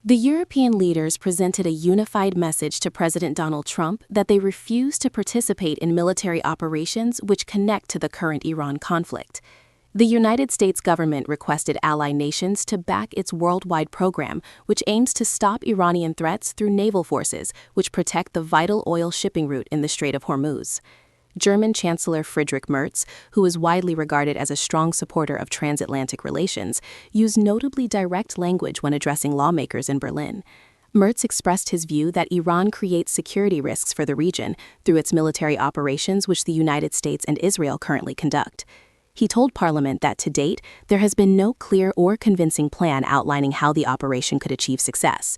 The European leaders presented a unified message to President Donald Trump that they refuse to participate in military operations which connect to the current Iran conflict. The United States government requested ally nations to back its worldwide program, which aims to stop Iranian threats through naval forces, which protect the vital oil shipping route in the Strait of Hormuz. German Chancellor Friedrich Merz, who is widely regarded as a strong supporter of transatlantic relations, used notably direct language when addressing lawmakers in Berlin. Merz expressed his view that Iran creates security risks for the region through its military operations which the United States and Israel currently conduct. He told Parliament that to date, there has been no clear or convincing plan outlining how the operation could achieve success.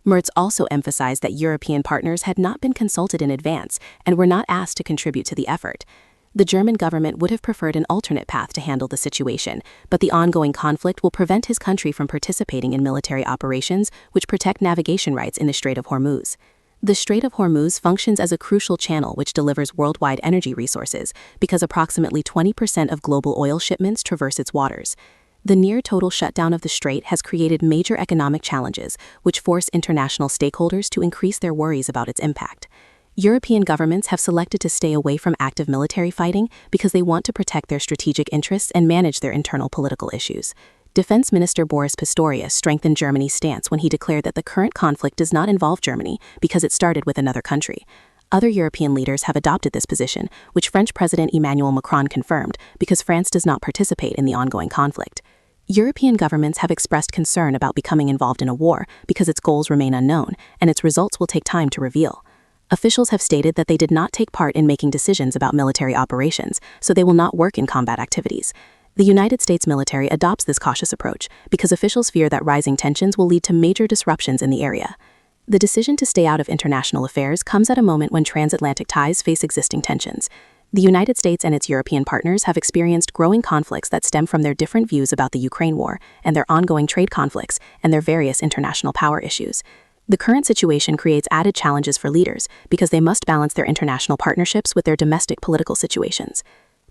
Merz also emphasized that European partners had not been consulted in advance and were not asked to contribute to the effort. The German government would have preferred an alternate path to handle the situation, but the ongoing conflict will prevent his country from participating in military operations which protect navigation rights in the Strait of Hormuz. The Strait of Hormuz functions as a crucial channel which delivers worldwide energy resources because approximately 20% of global oil shipments traverse its waters. The near-total shutdown of the strait has created major economic challenges, which force international stakeholders to increase their worries about its impact. European governments have selected to stay away from active military fighting because they want to protect their strategic interests and manage their internal political issues. Defence Minister Boris Pistorius strengthened Germany's stance when he declared that the current conflict does not involve Germany because it started with another country. Other European leaders have adopted this position, which French President Emmanuel Macron confirmed because France does not participate in the ongoing conflict. European governments have expressed concern about becoming involved in a war because its goals remain unknown and its results will take time to reveal. Officials have stated that they did not take part in making decisions about military operations, so they will not work in combat activities. The United States military adopts this cautious approach because officials fear that rising tensions will lead to major disruptions in the area. The decision to stay out of international affairs comes at a moment when transatlantic ties face existing tensions. The United States and its European partners have experienced growing conflicts that stem from their different views about the Ukraine war and their ongoing trade conflicts and their various international power issues. The current situation creates added challenges for leaders because they must balance their international partnerships with their domestic political situations.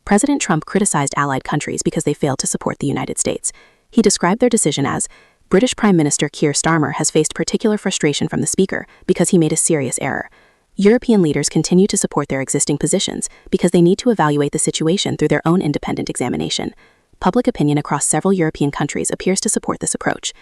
President Trump criticized allied countries because they failed to support the United States. He described their decision as, British Prime Minister Keir Starmer has faced particular frustration from the Speaker because he made a serious error. European leaders continue to support their existing positions because they need to evaluate the situation through their own independent examination. Public opinion across several European countries appears to support this approach.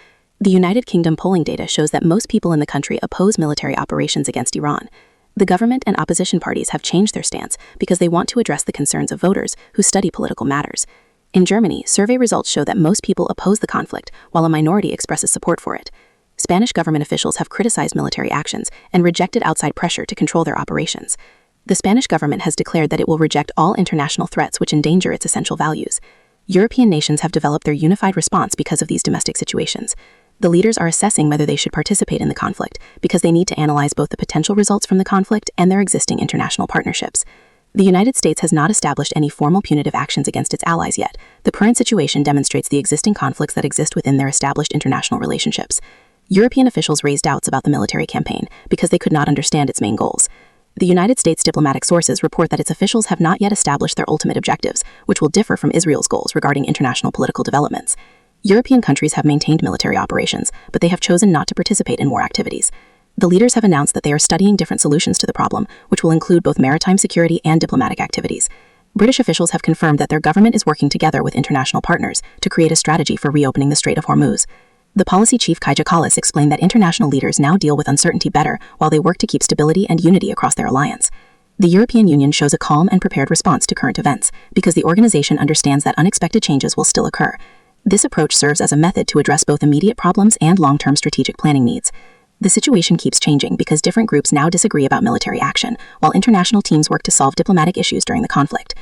The United Kingdom polling data shows that most people in the country oppose military operations against Iran. The government and opposition parties have changed their stance because they want to address the concerns of voters who study political matters. In Germany, survey results show that most people oppose the conflict, while a minority expresses support for it. Spanish government officials have criticized military actions and rejected outside pressure to control their operations. The Spanish government has declared that it will reject all international threats which endanger its essential values. European nations have developed their unified response because of these domestic situations. The leaders are assessing whether they should participate in the conflict because they need to analyze both the potential results from the conflict and their existing international partnerships. The United States has not established any formal punitive actions against its allies yet. The current situation demonstrates the existing conflicts that exist within their established international relationships. European officials raised doubts about the military campaign because they could not understand its main goals. The United States diplomatic sources report that its officials have not yet established their ultimate objectives, which will differ from Israel's goals regarding international political developments. European countries have maintained military operations, but they have chosen not to participate in war activities. The leaders have announced that they are studying different solutions to the problem, which will include both maritime security and diplomatic activities. British officials have confirmed that their government is working together with international partners to create a strategy for reopening the Strait of Hormuz. The policy chief Kaja Kallas explained that international leaders now deal with uncertainty better while they work to keep stability and unity across their alliance. The European Union shows a calm and prepared response to current events because the organization understands that unexpected changes will still occur. This approach serves as a method to address both immediate problems and long-term strategic planning needs. The situation keeps changing because different groups now disagree about military action, while international teams work to solve diplomatic issues during the conflict.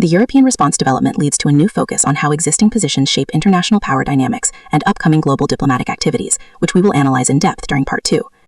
The European response development leads to a new focus on how existing positions shape international power dynamics and upcoming global diplomatic activities, which we will analyze in depth during Part 2.